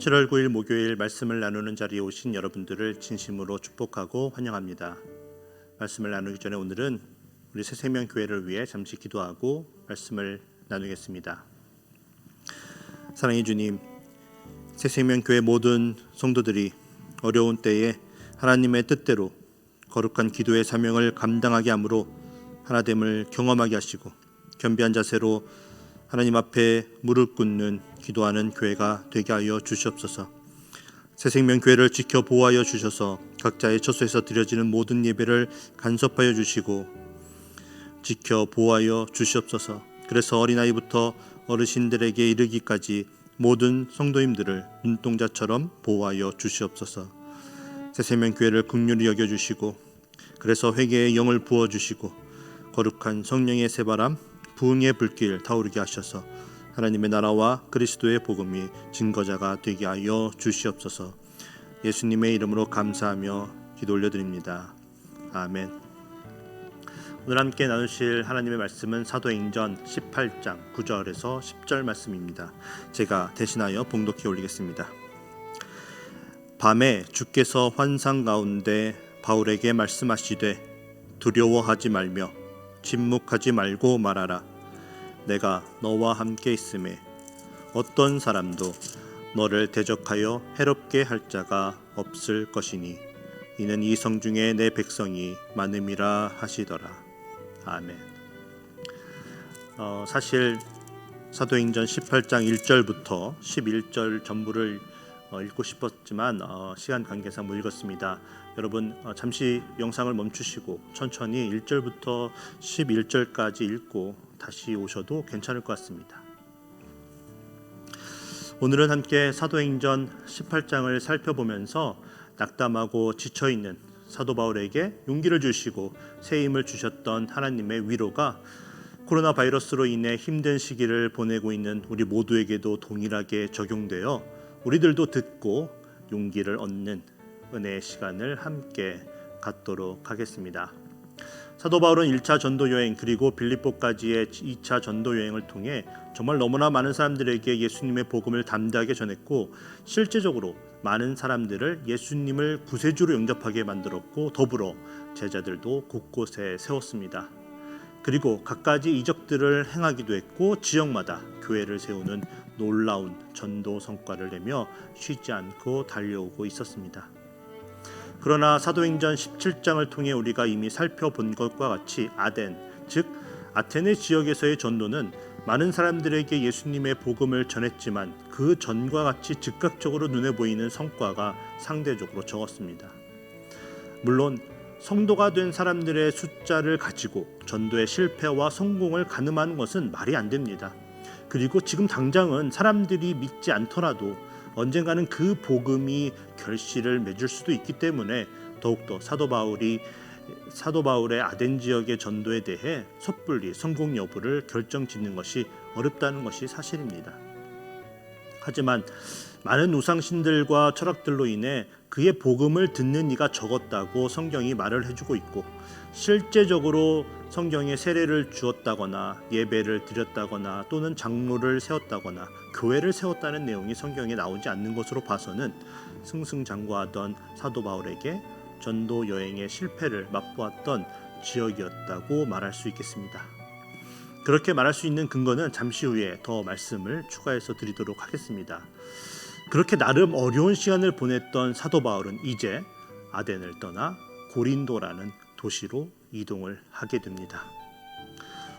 7월 9일 목요일 말씀을 나누는 자리에 오신 여러분들을 진심으로 축복하고 환영합니다. 말씀을 나누기 전에 오늘은 우리 새생명교회를 위해 잠시 기도하고 말씀을 나누겠습니다. 사랑의 주님, 새생명교회 모든 성도들이 어려운 때에 하나님의 뜻대로 거룩한 기도의 사명을 감당하게 함으로 하나됨을 경험하게 하시고 겸비한 자세로 하나님 앞에 무릎 꿇는 기도하는 교회가 되게 하여 주시옵소서. 새생명교회를 지켜 보호하여 주셔서 각자의 처소에서 드려지는 모든 예배를 간섭하여 주시고 지켜 보호하여 주시옵소서. 그래서 어린아이부터 어르신들에게 이르기까지 모든 성도님들을 눈동자처럼 보호하여 주시옵소서. 새생명교회를 긍휼히 여겨주시고 그래서 회개의 영을 부어주시고 거룩한 성령의 새바람 부흥의 불길 타오르게 하셔서 하나님의 나라와 그리스도의 복음이 증거자가 되게 하여 주시옵소서. 예수님의 이름으로 감사하며 기도 올려드립니다. 아멘. 오늘 함께 나누실 하나님의 말씀은 사도행전 18장 9절에서 10절 말씀입니다. 제가 대신하여 봉독해 올리겠습니다. 밤에 주께서 환상 가운데 바울에게 말씀하시되 두려워하지 말며 침묵하지 말고 말하라. 내가 너와 함께 있음에 어떤 사람도 너를 대적하여 해롭게 할 자가 없을 것이니 이는 이 성 중에 내 백성이 많음이라 하시더라. 아멘. 사실 사도행전 18장 1절부터 11절 전부를 읽고 싶었지만 시간 관계상 못 읽었습니다. 여러분 잠시 영상을 멈추시고 천천히 1절부터 11절까지 읽고 다시 오셔도 괜찮을 것 같습니다. 오늘은 함께 사도행전 18장을 살펴보면서 낙담하고 지쳐있는 사도 바울에게 용기를 주시고 새 힘을 주셨던 하나님의 위로가 코로나 바이러스로 인해 힘든 시기를 보내고 있는 우리 모두에게도 동일하게 적용되어 우리들도 듣고 용기를 얻는 은혜의 시간을 함께 갖도록 하겠습니다. 사도 바울은 1차 전도 여행 그리고 빌립보까지의 2차 전도 여행을 통해 정말 너무나 많은 사람들에게 예수님의 복음을 담대하게 전했고 실제적으로 많은 사람들을 예수님을 구세주로 영접하게 만들었고 더불어 제자들도 곳곳에 세웠습니다. 그리고 갖가지 이적들을 행하기도 했고 지역마다 교회를 세우는 놀라운 전도 성과를 내며 쉬지 않고 달려오고 있었습니다. 그러나 사도행전 17장을 통해 우리가 이미 살펴본 것과 같이 아덴, 즉 아테네 지역에서의 전도는 많은 사람들에게 예수님의 복음을 전했지만 그 전과 같이 즉각적으로 눈에 보이는 성과가 상대적으로 적었습니다. 물론 성도가 된 사람들의 숫자를 가지고 전도의 실패와 성공을 가늠하는 것은 말이 안 됩니다. 그리고 지금 당장은 사람들이 믿지 않더라도 언젠가는 그 복음이 결실을 맺을 수도 있기 때문에 더욱더 사도 바울의 아덴 지역의 전도에 대해 섣불리 성공 여부를 결정짓는 것이 어렵다는 것이 사실입니다. 하지만 많은 우상신들과 철학들로 인해 그의 복음을 듣는 이가 적었다고 성경이 말을 해주고 있고 실제적으로 성경에 세례를 주었다거나 예배를 드렸다거나 또는 장로를 세웠다거나 교회를 세웠다는 내용이 성경에 나오지 않는 것으로 봐서는 승승장구하던 사도 바울에게 전도 여행의 실패를 맛보았던 지역이었다고 말할 수 있겠습니다. 그렇게 말할 수 있는 근거는 잠시 후에 더 말씀을 추가해서 드리도록 하겠습니다. 그렇게 나름 어려운 시간을 보냈던 사도 바울은 이제 아덴을 떠나 고린도라는 도시로 이동을 하게 됩니다.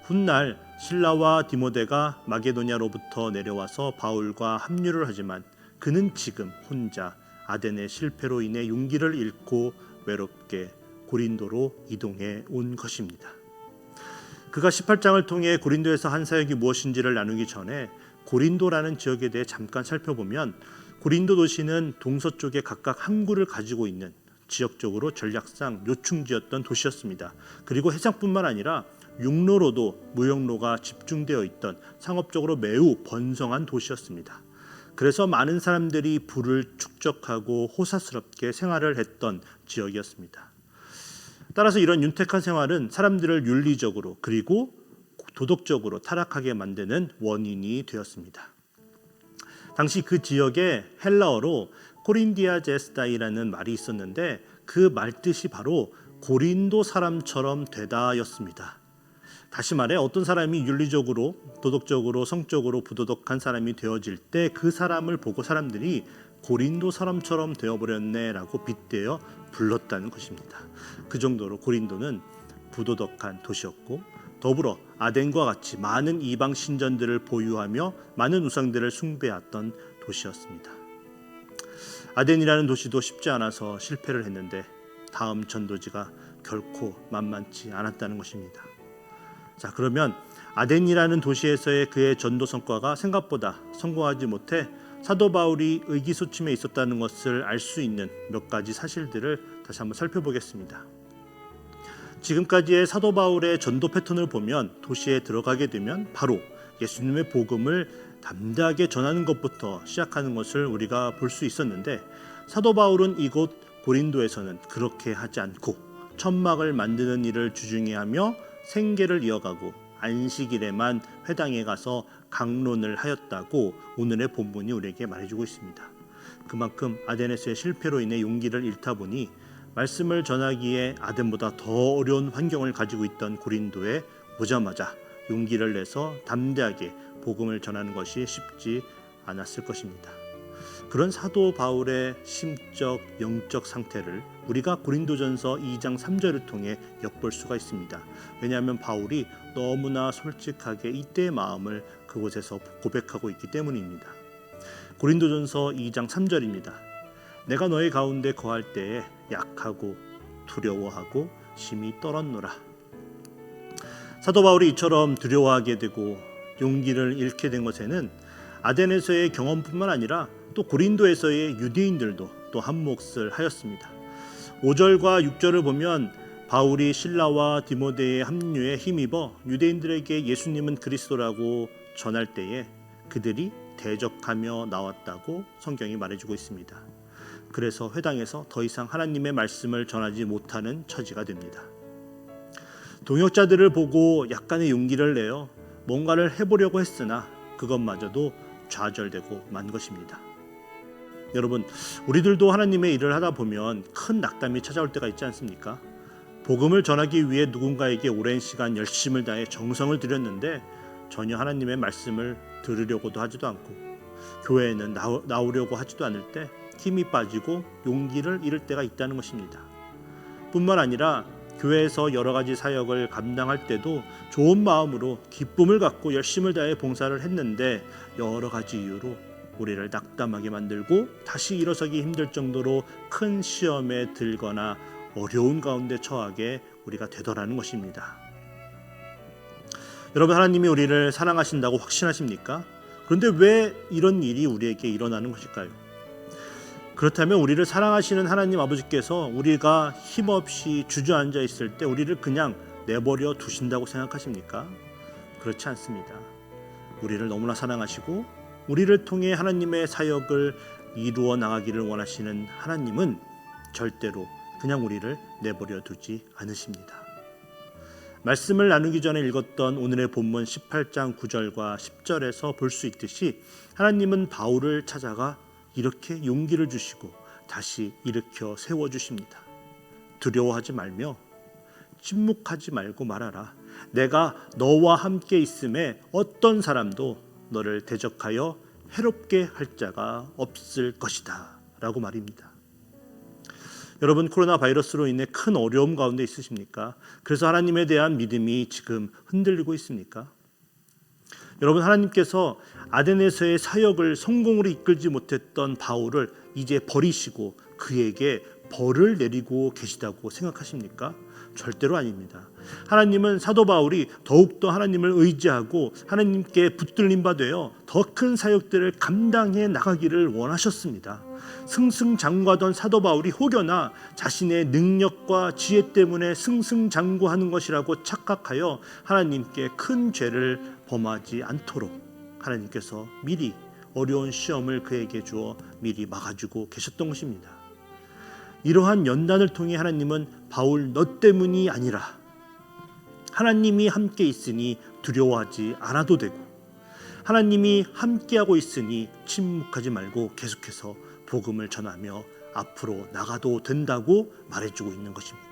훗날 실라와 디모데가 마게도냐로부터 내려와서 바울과 합류를 하지만 그는 지금 혼자 아덴의 실패로 인해 용기를 잃고 외롭게 고린도로 이동해 온 것입니다. 그가 18장을 통해 고린도에서 한 사역이 무엇인지를 나누기 전에 고린도라는 지역에 대해 잠깐 살펴보면 고린도 도시는 동서쪽에 각각 항구를 가지고 있는 지역적으로 전략상 요충지였던 도시였습니다. 그리고 해상뿐만 아니라 육로로도 무역로가 집중되어 있던 상업적으로 매우 번성한 도시였습니다. 그래서 많은 사람들이 부를 축적하고 호사스럽게 생활을 했던 지역이었습니다. 따라서 이런 윤택한 생활은 사람들을 윤리적으로 그리고 도덕적으로 타락하게 만드는 원인이 되었습니다. 당시 그 지역에 헬라어로 코린디아제스다이라는 말이 있었는데 그 말 뜻이 바로 고린도 사람처럼 되다였습니다. 다시 말해 어떤 사람이 윤리적으로, 도덕적으로, 성적으로 부도덕한 사람이 되어질 때 그 사람을 보고 사람들이 고린도 사람처럼 되어버렸네라고 빗대어 불렀다는 것입니다. 그 정도로 고린도는 부도덕한 도시였고 더불어 아덴과 같이 많은 이방 신전들을 보유하며 많은 우상들을 숭배했던 도시였습니다. 아덴이라는 도시도 쉽지 않아서 실패를 했는데 다음 전도지가 결코 만만치 않았다는 것입니다. 자, 그러면 아덴이라는 도시에서의 그의 전도 성과가 생각보다 성공하지 못해 사도 바울이 의기소침해 있었다는 것을 알 수 있는 몇 가지 사실들을 다시 한번 살펴보겠습니다. 지금까지의 사도 바울의 전도 패턴을 보면 도시에 들어가게 되면 바로 예수님의 복음을 담대하게 전하는 것부터 시작하는 것을 우리가 볼 수 있었는데 사도 바울은 이곳 고린도에서는 그렇게 하지 않고 천막을 만드는 일을 주중해 하며 생계를 이어가고 안식일에만 회당에 가서 강론을 하였다고 오늘의 본문이 우리에게 말해주고 있습니다. 그만큼 아덴에서의 실패로 인해 용기를 잃다 보니 말씀을 전하기에 아덴보다 더 어려운 환경을 가지고 있던 고린도에 오자마자 용기를 내서 담대하게 복음을 전하는 것이 쉽지 않았을 것입니다. 그런 사도 바울의 심적, 영적 상태를 우리가 고린도전서 2장 3절을 통해 엿볼 수가 있습니다. 왜냐하면 바울이 너무나 솔직하게 이때의 마음을 그곳에서 고백하고 있기 때문입니다. 고린도전서 2장 3절입니다. 내가 너희 가운데 거할 때에 약하고 두려워하고 심히 떨었노라. 사도 바울이 이처럼 두려워하게 되고 용기를 잃게 된 것에는 아덴에서의 경험뿐만 아니라 또 고린도에서의 유대인들도 또 한몫을 하였습니다. 5절과 6절을 보면 바울이 실라와 디모데의 합류에 힘입어 유대인들에게 예수님은 그리스도라고 전할 때에 그들이 대적하며 나왔다고 성경이 말해주고 있습니다. 그래서 회당에서 더 이상 하나님의 말씀을 전하지 못하는 처지가 됩니다. 동역자들을 보고 약간의 용기를 내어 뭔가를 해보려고 했으나 그것마저도 좌절되고 만 것입니다. 여러분, 우리들도 하나님의 일을 하다 보면 큰 낙담이 찾아올 때가 있지 않습니까? 복음을 전하기 위해 누군가에게 오랜 시간 열심을 다해 정성을 들였는데 전혀 하나님의 말씀을 들으려고도 하지도 않고 교회에는 나오려고 하지도 않을 때 힘이 빠지고 용기를 잃을 때가 있다는 것입니다. 뿐만 아니라 교회에서 여러 가지 사역을 감당할 때도 좋은 마음으로 기쁨을 갖고 열심을 다해 봉사를 했는데 여러 가지 이유로 우리를 낙담하게 만들고 다시 일어서기 힘들 정도로 큰 시험에 들거나 어려운 가운데 처하게 우리가 되더라는 것입니다. 여러분, 하나님이 우리를 사랑하신다고 확신하십니까? 그런데 왜 이런 일이 우리에게 일어나는 것일까요? 그렇다면 우리를 사랑하시는 하나님 아버지께서 우리가 힘없이 주저앉아 있을 때 우리를 그냥 내버려 두신다고 생각하십니까? 그렇지 않습니다. 우리를 너무나 사랑하시고 우리를 통해 하나님의 사역을 이루어 나가기를 원하시는 하나님은 절대로 그냥 우리를 내버려 두지 않으십니다. 말씀을 나누기 전에 읽었던 오늘의 본문 18장 9절과 10절에서 볼 수 있듯이 하나님은 바울을 찾아가 이렇게 용기를 주시고 다시 일으켜 세워주십니다. 두려워하지 말며 침묵하지 말고 말하라. 내가 너와 함께 있음에 어떤 사람도 너를 대적하여 해롭게 할 자가 없을 것이다 라고 말입니다. 여러분, 코로나 바이러스로 인해 큰 어려움 가운데 있으십니까? 그래서 하나님에 대한 믿음이 지금 흔들리고 있습니까? 여러분, 하나님께서 아덴에서의 사역을 성공으로 이끌지 못했던 바울을 이제 버리시고 그에게 벌을 내리고 계시다고 생각하십니까? 절대로 아닙니다. 하나님은 사도 바울이 더욱더 하나님을 의지하고 하나님께 붙들림 바 되어 더 큰 사역들을 감당해 나가기를 원하셨습니다. 승승장구하던 사도 바울이 혹여나 자신의 능력과 지혜 때문에 승승장구하는 것이라고 착각하여 하나님께 큰 죄를 범하지 않도록 하나님께서 미리 어려운 시험을 그에게 주어 미리 막아주고 계셨던 것입니다. 이러한 연단을 통해 하나님은 바울 너 때문이 아니라 하나님이 함께 있으니 두려워하지 않아도 되고 하나님이 함께하고 있으니 침묵하지 말고 계속해서 복음을 전하며 앞으로 나가도 된다고 말해주고 있는 것입니다.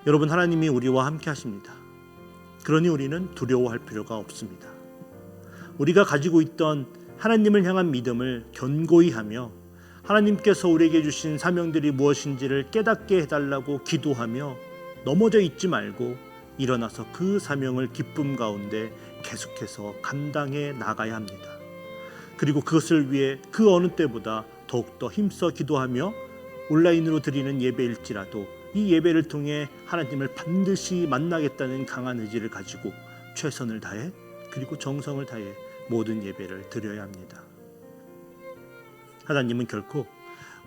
여러분, 하나님이 우리와 함께 하십니다. 그러니 우리는 두려워할 필요가 없습니다. 우리가 가지고 있던 하나님을 향한 믿음을 견고히 하며 하나님께서 우리에게 주신 사명들이 무엇인지를 깨닫게 해달라고 기도하며 넘어져 있지 말고 일어나서 그 사명을 기쁨 가운데 계속해서 감당해 나가야 합니다. 그리고 그것을 위해 그 어느 때보다 더욱더 힘써 기도하며 온라인으로 드리는 예배일지라도 이 예배를 통해 하나님을 반드시 만나겠다는 강한 의지를 가지고 최선을 다해 그리고 정성을 다해 모든 예배를 드려야 합니다. 하나님은 결코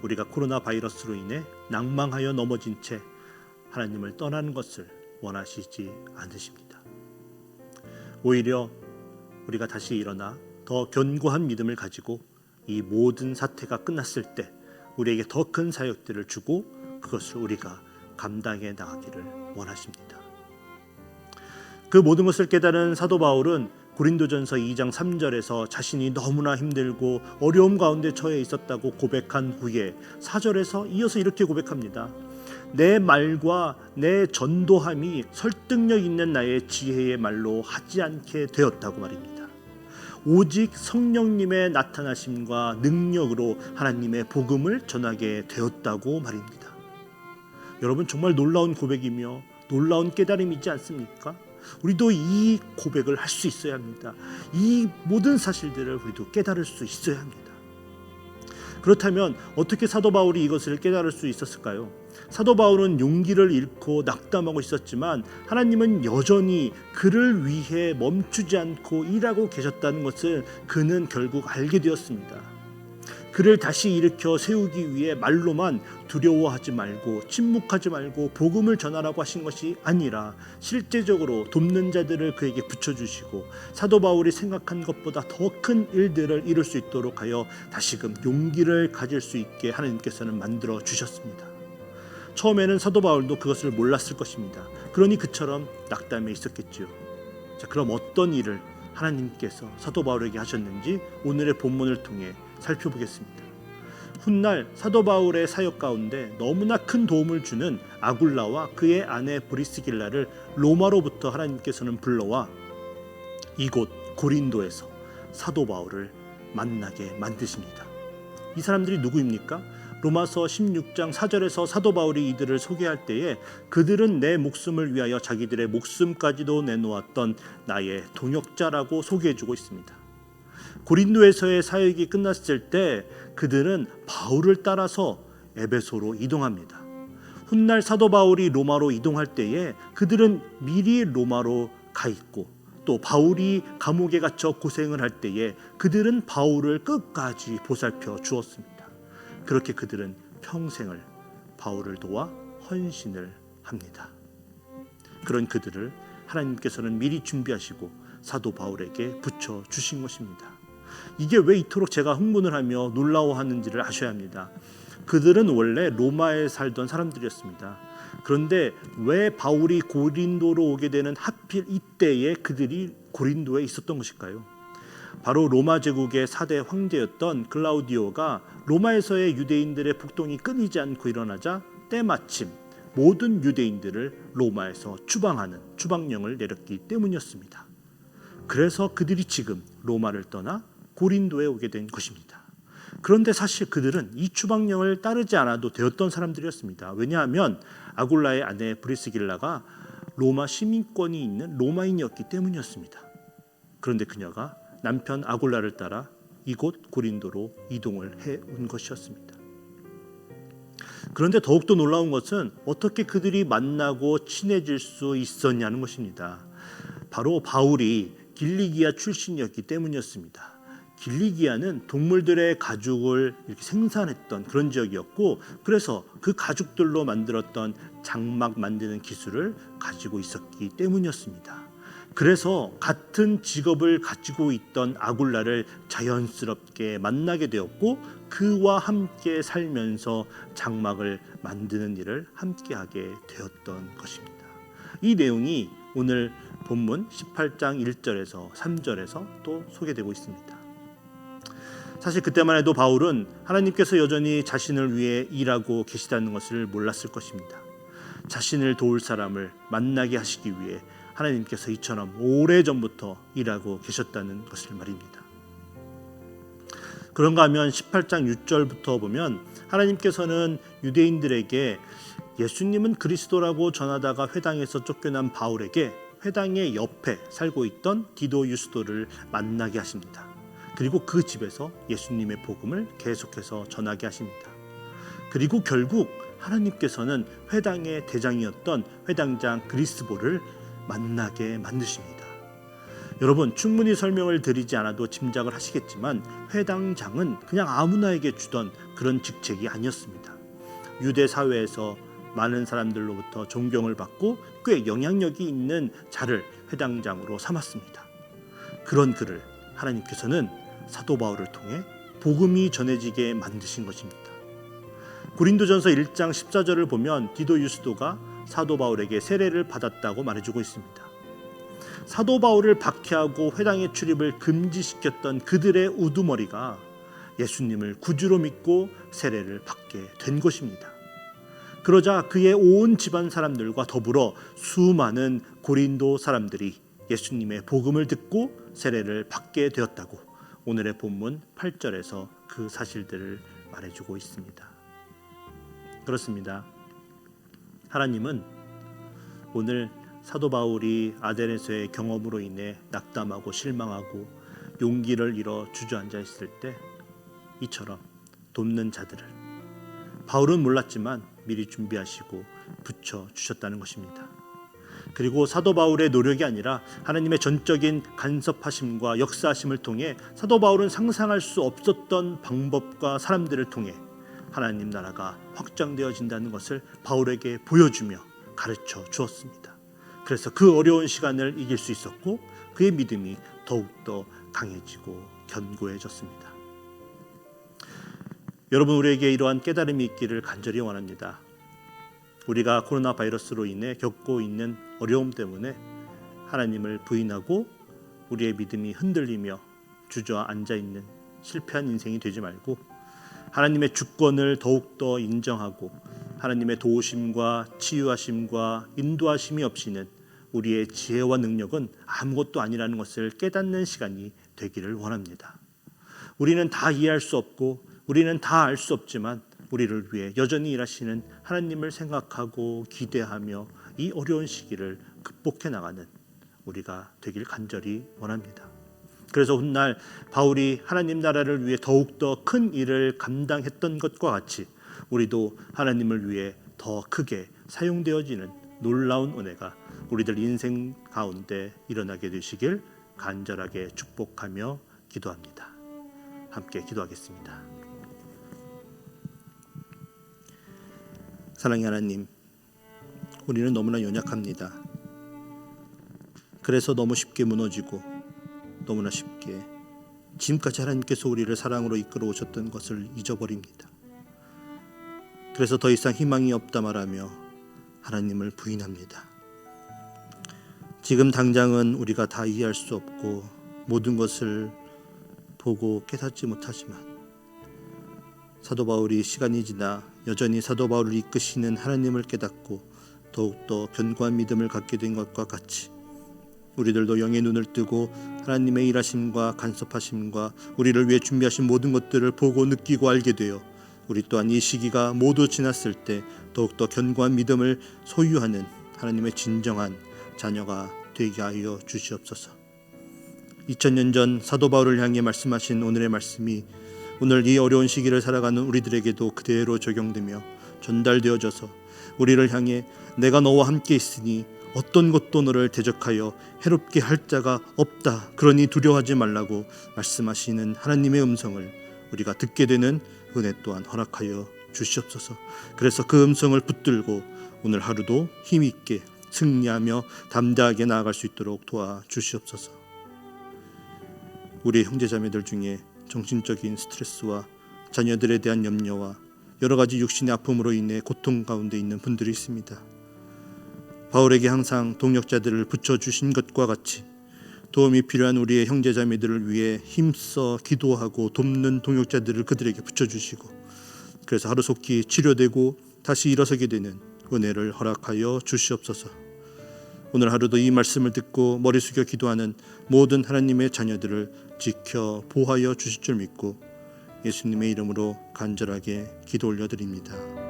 우리가 코로나 바이러스로 인해 낭망하여 넘어진 채 하나님을 떠나는 것을 원하시지 않으십니다. 오히려 우리가 다시 일어나 더 견고한 믿음을 가지고 이 모든 사태가 끝났을 때 우리에게 더 큰 사역들을 주고 그것을 우리가 감당해 나가기를 원하십니다. 그 모든 것을 깨달은 사도 바울은 고린도전서 2장 3절에서 자신이 너무나 힘들고 어려움 가운데 처해 있었다고 고백한 후에 4절에서 이어서 이렇게 고백합니다. 내 말과 내 전도함이 설득력 있는 나의 지혜의 말로 하지 않게 되었다고 말입니다. 오직 성령님의 나타나심과 능력으로 하나님의 복음을 전하게 되었다고 말입니다. 여러분, 정말 놀라운 고백이며 놀라운 깨달음이지 않습니까? 우리도 이 고백을 할 수 있어야 합니다. 이 모든 사실들을 우리도 깨달을 수 있어야 합니다. 그렇다면 어떻게 사도 바울이 이것을 깨달을 수 있었을까요? 사도 바울은 용기를 잃고 낙담하고 있었지만 하나님은 여전히 그를 위해 멈추지 않고 일하고 계셨다는 것을 그는 결국 알게 되었습니다. 그를 다시 일으켜 세우기 위해 말로만 두려워하지 말고 침묵하지 말고 복음을 전하라고 하신 것이 아니라 실제적으로 돕는 자들을 그에게 붙여주시고 사도 바울이 생각한 것보다 더 큰 일들을 이룰 수 있도록 하여 다시금 용기를 가질 수 있게 하나님께서는 만들어 주셨습니다. 처음에는 사도 바울도 그것을 몰랐을 것입니다. 그러니 그처럼 낙담해 있었겠지요. 자, 그럼 어떤 일을 하나님께서 사도 바울에게 하셨는지 오늘의 본문을 통해 살펴보겠습니다. 훗날 사도 바울의 사역 가운데 너무나 큰 도움을 주는 아굴라와 그의 아내 브리스길라를 로마로부터 하나님께서는 불러와 이곳 고린도에서 사도 바울을 만나게 만드십니다. 이 사람들이 누구입니까? 로마서 16장 4절에서 사도 바울이 이들을 소개할 때에 그들은 내 목숨을 위하여 자기들의 목숨까지도 내놓았던 나의 동역자라고 소개해주고 있습니다. 고린도에서의 사역이 끝났을 때 그들은 바울을 따라서 에베소로 이동합니다. 훗날 사도 바울이 로마로 이동할 때에 그들은 미리 로마로 가 있고 또 바울이 감옥에 갇혀 고생을 할 때에 그들은 바울을 끝까지 보살펴 주었습니다. 그렇게 그들은 평생을 바울을 도와 헌신을 합니다. 그런 그들을 하나님께서는 미리 준비하시고 사도 바울에게 붙여 주신 것입니다. 이게 왜 이토록 제가 흥분을 하며 놀라워하는지를 아셔야 합니다. 그들은 원래 로마에 살던 사람들이었습니다. 그런데 왜 바울이 고린도로 오게 되는 하필 이때에 그들이 고린도에 있었던 것일까요? 바로 로마 제국의 4대 황제였던 글라우디오가 로마에서의 유대인들의 폭동이 끊이지 않고 일어나자 때마침 모든 유대인들을 로마에서 추방하는 추방령을 내렸기 때문이었습니다. 그래서 그들이 지금 로마를 떠나 고린도에 오게 된 것입니다. 그런데 사실 그들은 이 추방령을 따르지 않아도 되었던 사람들이었습니다. 왜냐하면 아굴라의 아내 브리스길라가 로마 시민권이 있는 로마인이었기 때문이었습니다. 그런데 그녀가 남편 아굴라를 따라 이곳 고린도로 이동을 해온 것이었습니다. 그런데 더욱더 놀라운 것은 어떻게 그들이 만나고 친해질 수 있었냐는 것입니다. 바로 바울이 길리기아 출신이었기 때문이었습니다. 길리기아는 동물들의 가죽을 이렇게 생산했던 그런 지역이었고 그래서 그 가죽들로 만들었던 장막 만드는 기술을 가지고 있었기 때문이었습니다. 그래서 같은 직업을 가지고 있던 아굴라를 자연스럽게 만나게 되었고 그와 함께 살면서 장막을 만드는 일을 함께하게 되었던 것입니다. 이 내용이 오늘 본문 18장 1절에서 3절에서 또 소개되고 있습니다. 사실 그때만 해도 바울은 하나님께서 여전히 자신을 위해 일하고 계시다는 것을 몰랐을 것입니다. 자신을 도울 사람을 만나게 하시기 위해 하나님께서 이처럼 오래전부터 일하고 계셨다는 것을 말입니다. 그런가 하면 18장 6절부터 보면 하나님께서는 유대인들에게 예수님은 그리스도라고 전하다가 회당에서 쫓겨난 바울에게 회당의 옆에 살고 있던 디도 유스도를 만나게 하십니다. 그리고 그 집에서 예수님의 복음을 계속해서 전하게 하십니다. 그리고 결국 하나님께서는 회당의 대장이었던 회당장 그리스보를 만나게 만드십니다. 여러분, 충분히 설명을 드리지 않아도 짐작을 하시겠지만 회당장은 그냥 아무나에게 주던 그런 직책이 아니었습니다. 유대 사회에서 많은 사람들로부터 존경을 받고 꽤 영향력이 있는 자를 회당장으로 삼았습니다. 그런 그를 하나님께서는 사도 바울을 통해 복음이 전해지게 만드신 것입니다. 고린도전서 1장 14절을 보면 디도 유스도가 사도 바울에게 세례를 받았다고 말해주고 있습니다. 사도 바울을 박해하고 회당의 출입을 금지시켰던 그들의 우두머리가 예수님을 구주로 믿고 세례를 받게 된 것입니다. 그러자 그의 온 집안 사람들과 더불어 수많은 고린도 사람들이 예수님의 복음을 듣고 세례를 받게 되었다고 오늘의 본문 8절에서 그 사실들을 말해주고 있습니다. 그렇습니다. 하나님은 오늘 사도 바울이 아덴에서의 경험으로 인해 낙담하고 실망하고 용기를 잃어 주저앉아 있을 때 이처럼 돕는 자들을 바울은 몰랐지만 미리 준비하시고 붙여주셨다는 것입니다. 그리고 사도 바울의 노력이 아니라 하나님의 전적인 간섭하심과 역사하심을 통해 사도 바울은 상상할 수 없었던 방법과 사람들을 통해 하나님 나라가 확장되어진다는 것을 바울에게 보여주며 가르쳐 주었습니다. 그래서 그 어려운 시간을 이길 수 있었고 그의 믿음이 더욱더 강해지고 견고해졌습니다. 여러분, 우리에게 이러한 깨달음이 있기를 간절히 원합니다. 우리가 코로나 바이러스로 인해 겪고 있는 어려움 때문에 하나님을 부인하고 우리의 믿음이 흔들리며 주저앉아 있는 실패한 인생이 되지 말고 하나님의 주권을 더욱더 인정하고 하나님의 도우심과 치유하심과 인도하심이 없이는 우리의 지혜와 능력은 아무것도 아니라는 것을 깨닫는 시간이 되기를 원합니다. 우리는 다 이해할 수 없고 우리는 다 알 수 없지만 우리를 위해 여전히 일하시는 하나님을 생각하고 기대하며 이 어려운 시기를 극복해 나가는 우리가 되길 간절히 원합니다. 그래서 훗날 바울이 하나님 나라를 위해 더욱더 큰 일을 감당했던 것과 같이 우리도 하나님을 위해 더 크게 사용되어지는 놀라운 은혜가 우리들 인생 가운데 일어나게 되시길 간절하게 축복하며 기도합니다. 함께 기도하겠습니다. 사랑의 하나님, 우리는 너무나 연약합니다. 그래서 너무 쉽게 무너지고 너무나 쉽게 지금까지 하나님께서 우리를 사랑으로 이끌어 오셨던 것을 잊어버립니다. 그래서 더 이상 희망이 없다 말하며 하나님을 부인합니다. 지금 당장은 우리가 다 이해할 수 없고 모든 것을 보고 깨닫지 못하지만 사도 바울이 시간이 지나 여전히 사도 바울을 이끄시는 하나님을 깨닫고 더욱더 견고한 믿음을 갖게 된 것과 같이 우리들도 영의 눈을 뜨고 하나님의 일하심과 간섭하심과 우리를 위해 준비하신 모든 것들을 보고 느끼고 알게 되어 우리 또한 이 시기가 모두 지났을 때 더욱더 견고한 믿음을 소유하는 하나님의 진정한 자녀가 되게 하여 주시옵소서. 2000년 전 사도 바울을 향해 말씀하신 오늘의 말씀이 오늘 이 어려운 시기를 살아가는 우리들에게도 그대로 적용되며 전달되어져서 우리를 향해 내가 너와 함께 있으니 어떤 것도 너를 대적하여 해롭게 할 자가 없다. 그러니 두려워하지 말라고 말씀하시는 하나님의 음성을 우리가 듣게 되는 은혜 또한 허락하여 주시옵소서. 그래서 그 음성을 붙들고 오늘 하루도 힘있게 승리하며 담대하게 나아갈 수 있도록 도와주시옵소서. 우리 형제자매들 중에 정신적인 스트레스와 자녀들에 대한 염려와 여러 가지 육신의 아픔으로 인해 고통 가운데 있는 분들이 있습니다. 바울에게 항상 동역자들을 붙여주신 것과 같이 도움이 필요한 우리의 형제자매들을 위해 힘써 기도하고 돕는 동역자들을 그들에게 붙여주시고, 그래서 하루속히 치료되고 다시 일어서게 되는 은혜를 허락하여 주시옵소서. 오늘 하루도 이 말씀을 듣고 머리 숙여 기도하는 모든 하나님의 자녀들을 지켜 보호하여 주실 줄 믿고 예수님의 이름으로 간절하게 기도 올려드립니다.